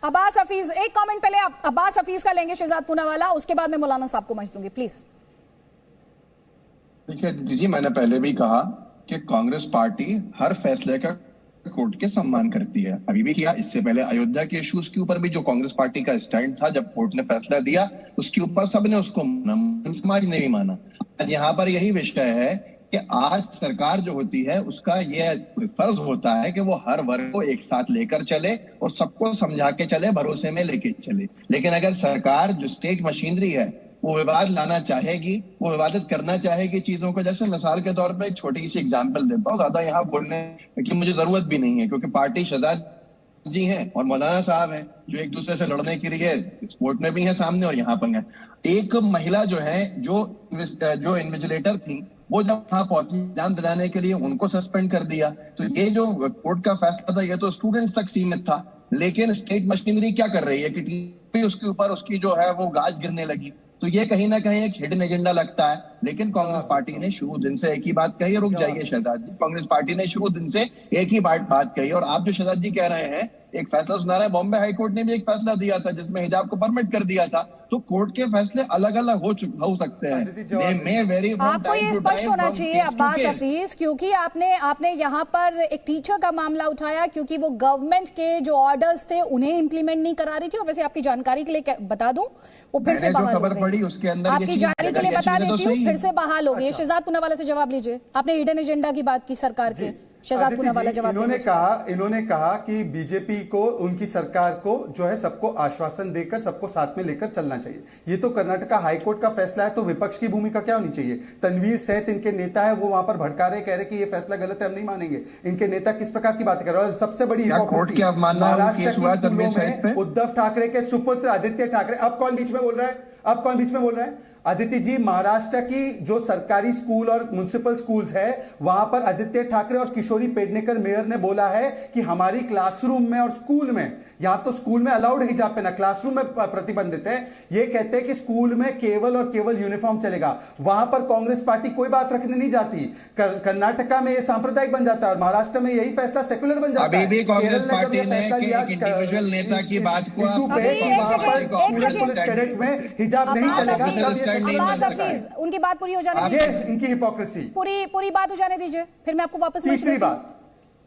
अब्बास हफीज, एक कमेंट पहले अब्बास हफीज का लेंगे, शहजाद पूनावाला, उसके बाद मैं मौलाना साहब को मंच दूंगी, प्लीज। देखिए जी, मैंने पहले भी कहा कि कांग्रेस पार्टी हर फैसले का कोर्ट के सम्मान करती है, अभी भी किया। इससे पहले अयोध्या के इश्यूज के ऊपर भी जो कांग्रेस पार्टी का स्टैंड था, जब कोर्ट ने फैसला दिया, उसके ऊपर सबने उसको माना, समाज ने भी माना। यहाँ पर यही विषय है कि आज सरकार जो होती है उसका यह फर्ज होता है कि वो हर वर्ग को एक साथ लेकर चले और सबको समझा के चले, भरोसे में लेके चले। लेकिन अगर सरकार जो स्टेट मशीनरी है वो विवाद लाना चाहेगी, वो विवादित करना चाहेगी चीजों को, जैसे मिसाल के तौर पर एक छोटी सी एग्जांपल देता हूँ, ज्यादा यहाँ बोलने की मुझे जरूरत भी नहीं है, क्योंकि पार्टी शहजाद जी हैं और मौलाना साहब हैं जो एक दूसरे से लड़ने के लिए स्पोर्ट में भी है सामने और यहाँ पर है। एक महिला जो है, जो इन्विजिलेटर थी, वो जब वहां पहुंची एग्जाम दिलाने के लिए, उनको सस्पेंड कर दिया। तो ये जो कोर्ट का फैसला था, ये तो स्टूडेंट्स तक सीमित था, लेकिन स्टेट मशीनरी क्या कर रही है कि उसके ऊपर उसकी जो है वो गाज गिरने लगी। तो ये कहीं ना कहीं एक हिडन एजेंडा लगता है। लेकिन कांग्रेस पार्टी ने शुरू दिन से एक ही बात कही है, रुक जाइए शहजाद जी, कांग्रेस पार्टी ने शुरू दिन से एक ही बात कही। और आप जो शहजाद जी कह रहे हैं, एक फैसला सुना रहे हैं, बॉम्बे हाई कोर्ट ने भी एक फैसला दिया था जिसमें हिजाब को परमिट कर दिया था। तो कोर्ट के फैसले अलग अलग हो सकते हैं। आपको ये स्पष्ट होना चाहिए अब्बास हफीज, क्योंकि आपने यहाँ पर एक टीचर का मामला उठाया, क्योंकि वो गवर्नमेंट के जो ऑर्डर्स थे उन्हें इंप्लीमेंट नहीं करा रही थी। और वैसे आपकी जानकारी के लिए बता दूं, वो फिर से बहाल हो गई। उसके अंदर आपकी जानकारी के लिए बता देती हूँ, फिर से बहाल हो गई। शहजाद पूनावाला से जवाब लीजिए। आपने हिडन एजेंडा की बात की सरकार के, शहजाद पूनावाला जवाब। इन्होंने कहा कि बीजेपी को, उनकी सरकार को जो है सबको आश्वासन देकर सबको साथ में लेकर चलना चाहिए। ये तो कर्नाटका हाईकोर्ट का फैसला है, तो विपक्ष की भूमिका क्या होनी चाहिए? तनवीर सेठ इनके नेता है, वो वहां पर भड़का रहे, कह रहे कि ये फैसला गलत है, हम नहीं मानेंगे। इनके नेता किस प्रकार की बात कर रहे हैं? और सबसे बड़ी महाराष्ट्र के स्कूलों में उद्धव ठाकरे के सुपुत्र आदित्य ठाकरे, अब कौन बीच में बोल रहा है? आदित्य जी, महाराष्ट्र की जो सरकारी स्कूल और म्युनिसिपल स्कूल्स है, वहां पर आदित्य ठाकरे और किशोरी पेडनेकर मेयर ने बोला है कि हमारी क्लासरूम में और स्कूल में, यहां तो स्कूल में अलाउड हिजाब पहना, क्लासरूम में प्रतिबंधित है। ये कहते हैं कि स्कूल में केवल और केवल यूनिफॉर्म चलेगा। वहां पर कांग्रेस पार्टी कोई बात रखने नहीं जाती। कर्नाटका में यह सांप्रदायिक बन जाता है और महाराष्ट्र में यही फैसला सेकुलर बन जाता है। कांग्रेस पार्टी ने इंडिविजुअल नेता की बात को कैडेट में हिजाब नहीं चलेगा। अब्बास हफीज, उनकी बात पूरी हो जाने दीजिए। इनकी हिपोक्रेसी पूरी बात हो जाने दीजिए, फिर मैं आपको वापस तीसरी बात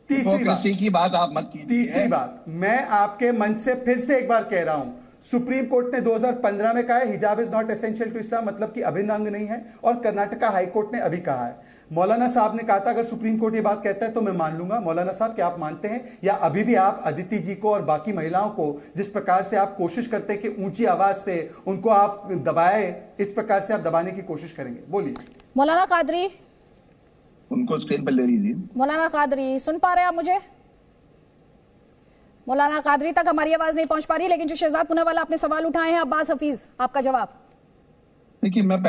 की बात आप मत कीजिए। तीसरी बात मैं आपके मंच से फिर से एक बार कह रहा हूं, सुप्रीम कोर्ट ने 2015 में कहा है हिजाब is not essential to Islam, मतलब कि अभिन्न अंग नहीं है, और कर्नाटका हाईकोर्ट ने अभी कहा है। मौलाना साहब ने कहा था अगर सुप्रीम कोर्ट ये बात कहता है तो मैं मान लूंगा। मौलाना साहब, क्या आप मानते हैं, या अभी भी आप अदिति जी को और बाकी महिलाओं को जिस प्रकार से आप कोशिश करते हैं कि ऊंची आवाज से उनको आप दबाए, इस प्रकार से आप दबाने की कोशिश करेंगे? बोलिए। मौलाना कादरी, उनको स्क्रीन पर ले लीजिए। मौलाना कादरी, सुन पा रहे हैं आप मुझे? मौलाना कादरी तक हमारी आवाज नहीं पहुंच पा रही, लेकिन जो शहजाद पूनावाला आपने सवाल उठाए हैं, अब्बास हफीज, आपका जवाब। देखिए, मैं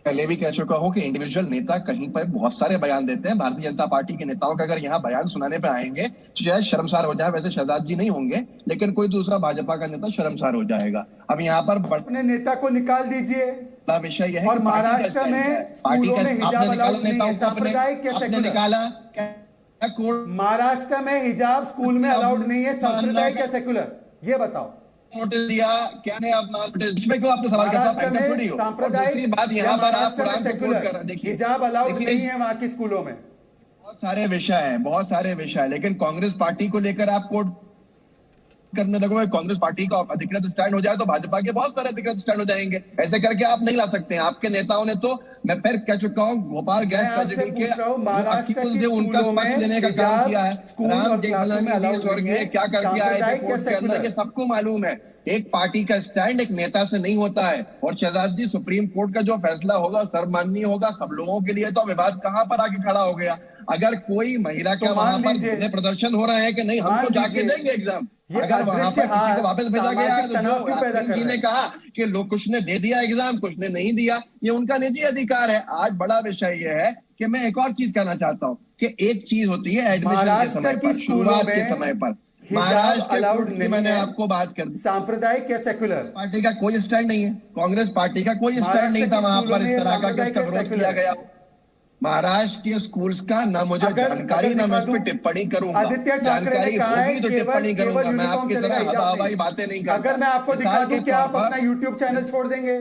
पहले भी कह चुका हूं कि इंडिविजुअल नेता कहीं पर बहुत सारे बयान देते हैं। भारतीय जनता पार्टी के नेताओं का अगर यहाँ बयान सुनाने पे आएंगे तो शायद शर्मसार हो जाए। वैसे शहजाद जी नहीं होंगे, लेकिन कोई दूसरा भाजपा का नेता शर्मसार हो जाएगा। अब यहाँ पर अपने नेता को निकाल दीजिए। विषय यह है, और महाराष्ट्र में स्कूलों में हिजाब अलाउड नहीं है, सांप्रदायिक कैसे निकाला? महाराष्ट्र में हिजाब स्कूल में अलाउड नहीं है, सांप्रदायिक या सेकुलर, ये बताओ। नोटिस दिया क्या ने? आप नोटिस में क्यों आपने सवाल करता? सांप्रदायिक बात यहाँ पर आप हिजाब अलाउड नहीं है वहां की स्कूलों में। बहुत सारे विषय है, लेकिन कांग्रेस पार्टी को लेकर आप कोर्ट करने लगोगे। कांग्रेस पार्टी का अधिकृत स्टैंड हो जाए तो भाजपा के बहुत सारे अधिकृत स्टैंड हो जाएंगे। ऐसे करके आप नहीं ला सकते हैं। आपके नेताओं ने तो, मैं फिर कह चुका हूं, भोपाल गैस ट्रेजेडी के उनका पक्ष लेने का काम किया है। राम जेठमलानी क्या कर दिया है कोर्ट के अंदर, ये सबको मालूम है। एक पार्टी का स्टैंड एक नेता से नहीं होता है। और शहजाद जी, सुप्रीम कोर्ट का जो फैसला होगा सर्वमान्य होगा सब लोगों के लिए। तो विवाद कहां पर आके खड़ा हो गया? अगर कोई महिला का वहां पर प्रदर्शन हो रहा है कि नहीं, हमको जाके देंगे एग्जाम, अगर वहां पर किसी को वापस भेजा गया है तो जी ने कहा कि लोग, कुछ ने दे दिया एग्जाम, कुछ ने नहीं दिया, ये उनका निजी अधिकार है। आज बड़ा विषय यह है कि मैं एक और चीज कहना चाहता हूँ कि एक चीज होती है एडमिशन के समय पर, शुरुआत के समय पर महाराष्ट्र अलाउड नहीं। मैंने आपको बात कर दी, सांप्रदायिक या सेकुलर पार्टी का कोई स्टैंड नहीं है, कांग्रेस पार्टी का कोई स्टैंड नहीं था वहां पर इस तरह का विरोध किया गया। महाराष्ट्र के स्कूल्स का ना मुझे जानकारी, ना मैं इस पे टिप्पणी करूंगा। आदित्य ठाकरे ने कहा है तो टिप्पणी करूंगा, मैं आपकी तरह हवाई बातें नहीं करता। अगर मैं आपको दिखा दूं क्या आप अपना यूट्यूब चैनल छोड़ देंगे?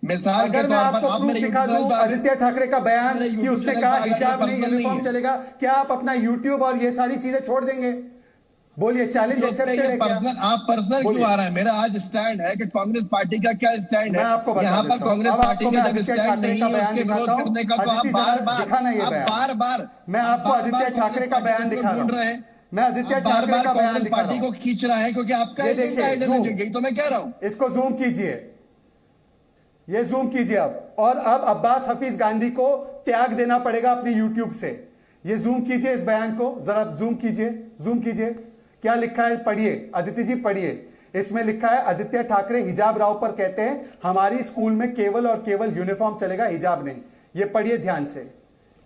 मिसाल अगर मैं आपको प्रूफ दिखा दूं आदित्य ठाकरे का बयान कि उसने कहा हिजाब नहीं यूनिफॉर्म चलेगा, क्या आप अपना यूट्यूब और ये सारी चीजें छोड़ देंगे? बोलिए, चैलेंज एक्सेप्टेड है क्या? आप पर्सनल क्यों आ रहा है? मेरा आज स्टैंड है कि कांग्रेस पार्टी का क्या स्टैंड है। मैं आपको बता यहाँ पर कांग्रेस पार्टी का जब स्टैंड नहीं है उसके विरोध करने का, तो आप बार बार मैं आपको आदित्य ठाकरे का बयान दिखा रहा हूँ। मैं आदित्य ठाकरे का बयान दिखा रहा हूँ, को खींच रहा है क्योंकि आपका यही तो मैं कह रहा हूँ। इसको जूम कीजिए, ये जूम कीजिए अब अब अब्बास हफीज गांधी को त्याग देना पड़ेगा अपने यूट्यूब से। ये जूम कीजिए, इस बयान को जरा जूम कीजिए। क्या लिखा है पढ़िए, अदिति जी पढ़िए। इसमें लिखा है आदित्य ठाकरे हिजाब राव पर कहते हैं हमारी स्कूल में केवल और केवल यूनिफॉर्म चलेगा, हिजाब नहीं। ये पढ़िए ध्यान से,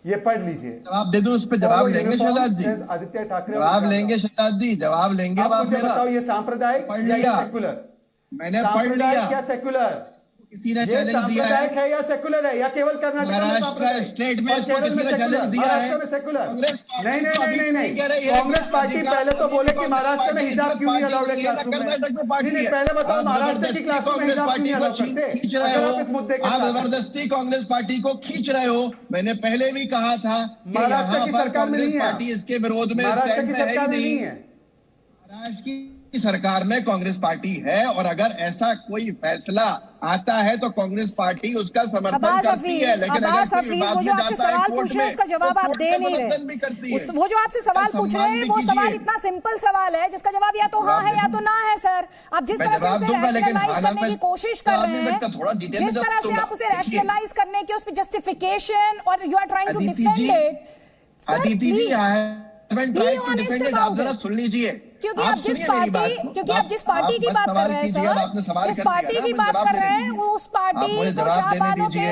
ये पढ़ लीजिए। जवाब दे दूं, उस पर जवाब लेंगे शहजाद जी? आदित्य ठाकरे जवाब लेंगे शहजाद जी, जवाब लेंगे। आप मुझे बताओ, ये सांप्रदायिक या सेकुलर? मैंने पढ़ लिया। क्या सेकुलर? किसी ने ये चैलेंज दिया है? सांप्रदायिक है या सेकुलर है, या केवल कर्नाटक में सांप्रदायिक? स्टेट में और केरल में सेकुलर, महाराष्ट्र में सेकुलर? नहीं। कांग्रेस पार्टी पहले तो बोले कि महाराष्ट्र में हिजाब क्यों नहीं अलाउड है क्लासरूम में। नहीं, पहले बताओ महाराष्ट्र की क्लासरूम में हिजाब क्यों नहीं अलाउड करते? अगर आप इस मुद्दे के आप जबरदस्ती कांग्रेस पार्टी को खींच रहे हो। मैंने पहले भी कहा था महाराष्ट्र की सरकार में नहीं है, पार्टी इसके विरोध में महाराष्ट्र की सरकार में नहीं है। महाराष्ट्र की सरकार में कांग्रेस पार्टी है, और अगर ऐसा कोई फैसला आता है तो कांग्रेस पार्टी उसका समर्थन करती है। लेकिन अब्बास हफीज, वो जो आपसे सवाल पूछ रहे हैं उसका जवाब आप दे नहीं रहे। वो जो आपसे सवाल पूछ रहे हैं वो सवाल इतना सिंपल सवाल है जिसका जवाब या तो हाँ है या तो ना है। सर, आप जिस तरह से उसे रैशनलाइज करने की कोशिश कर रहे हैं, जिस तरह से आप उसे रैशनलाइज करने की, उस पर जस्टिफिकेशन और you are trying to defend it, sir please be honest about it. सुन लीजिए, क्योंकि आप जिस पार्टी की बात कर रहे हैं सर, जिस पार्टी की बात कर रहे हैं वो उस पार्टी को शाहबानो के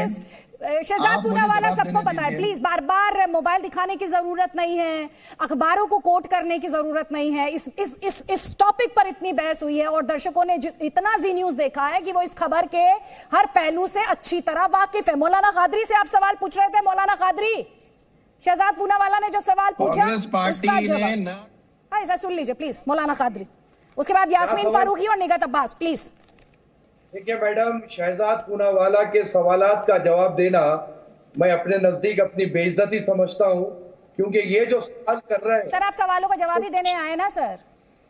शहजाद पूनावाला सबको पता है। प्लीज बार बार मोबाइल दिखाने की जरूरत नहीं है, अखबारों को कोट करने की जरूरत नहीं है। इस टॉपिक पर इतनी बहस हुई है और दर्शकों ने इतना जी न्यूज देखा है कि वो इस खबर के हर पहलू से अच्छी तरह वाकिफ है। मौलाना कादरी से आप सवाल पूछ रहे थे। मौलाना कादरी, शहजाद पूनावाला ने जो सवाल पूछा उसका जवाब ऐसा सुन लीजिए प्लीज, मौलाना कादरी। उसके बाद यास्मीन फारूकी और निगत अब्बास, प्लीज। देखिए मैडम, शहजाद पूनावाला के सवालात का जवाब देना मैं अपने नजदीक अपनी बेइज्जती समझता हूं, क्योंकि ये जो सवाल कर रहे हैं। सर, आप सवालों का जवाब ही देने आए ना सर?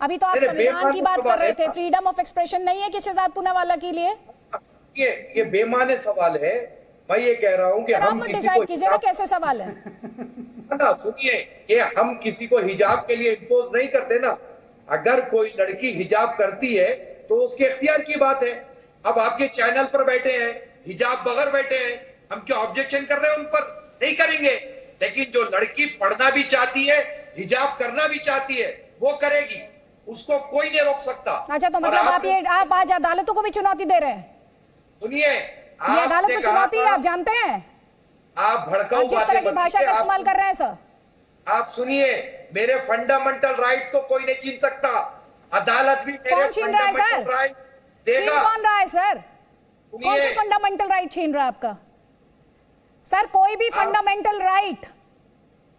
अभी तो आप संविधान की बात कर रहे थे, फ्रीडम ऑफ एक्सप्रेशन नहीं है कि शहजाद पूनावाला के लिए? ये बेमाने सवाल है। मैं ये कह रहा हूं कि हम डिसाइड कीजिएगा कैसे सवाल है ना। सुनिए, ये हम किसी को हिजाब के लिए इंपोज नहीं करते ना। अगर कोई लड़की हिजाब करती है तो उसके इख्तियार की बात है। अब आपके चैनल पर बैठे हैं, हिजाब बगैर बैठे हैं, हम क्या ऑब्जेक्शन कर रहे हैं? उन पर नहीं करेंगे। लेकिन जो लड़की पढ़ना भी चाहती है, हिजाब करना भी चाहती है, वो करेगी, उसको कोई नहीं रोक सकता। अच्छा, तो मतलब आप आज अदालतों को भी चुनौती दे रहे हैं? सुनिए, ये अदालत को चुनौती है, आप जानते हैं? आप भड़काऊ जिस तरह की भाषा का इस्तेमाल कर रहे हैं सर। आप सुनिए, मेरे फंडामेंटल राइट को कोई नहीं छीन सकता। अदालत भी मेरे फंडामेंटल राइट देगा। कौन रहा है सर? कौन से फंडामेंटल राइट छीन रहा है आपका सर? कोई भी fundamental right,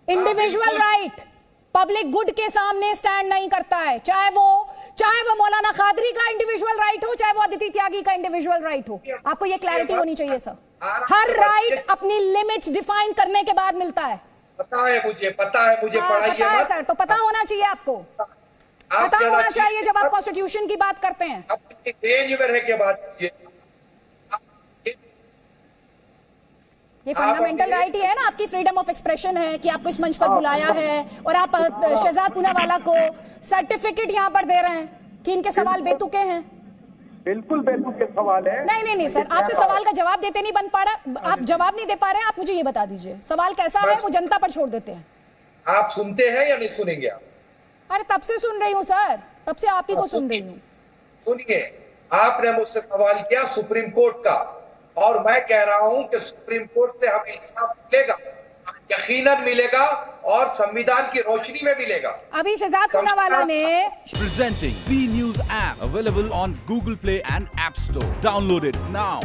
individual right public good के सामने स्टैंड नहीं करता है। चाहे वो मौलाना कादरी का इंडिविजुअल राइट हो, चाहे वो अदिति त्यागी का इंडिविजुअल राइट हो। आपको ये क्लैरिटी होनी चाहिए सर। हर राइट अपनी लिमिट्स डिफाइन करने के बाद मिलता है। पता है मुझे पढ़ाइए मत सर, तो पता होना चाहिए आपको, पता होना चाहिए जब आप कॉन्स्टिट्यूशन की बात करते हैं। अपनी रेंज में रह के बात कीजिए। ये फंडामेंटल राइट ही है ना, आपकी फ्रीडम ऑफ एक्सप्रेशन है कि आपको इस मंच पर बुलाया है और आप शहजाद पूनावाला को सर्टिफिकेट यहाँ पर दे रहे हैं कि इनके सवाल बेतुके हैं। बिल्कुल बेतुके सवाल है। नहीं सर, आपसे सवाल का जवाब देते नहीं बन पा रहा, आप जवाब नहीं दे पा रहे हैं। आप मुझे ये बता दीजिए सवाल कैसा है, वो जनता पर छोड़ देते हैं। आप सुनते हैं या नहीं सुनेंगे आप? अरे तब से सुन रही हूँ सर, तब से आप ही को सुन रही हूँ। सुनिए, आपने मुझसे सवाल किया सुप्रीम कोर्ट का, और मैं कह रहा हूं कि सुप्रीम कोर्ट से हमें इंसाफ मिलेगा, यकीनन मिलेगा, और संविधान की रोशनी में मिलेगा। अभी शहजाद पूनावाला ने presenting B News app available on Google Play and App Store. Download it now.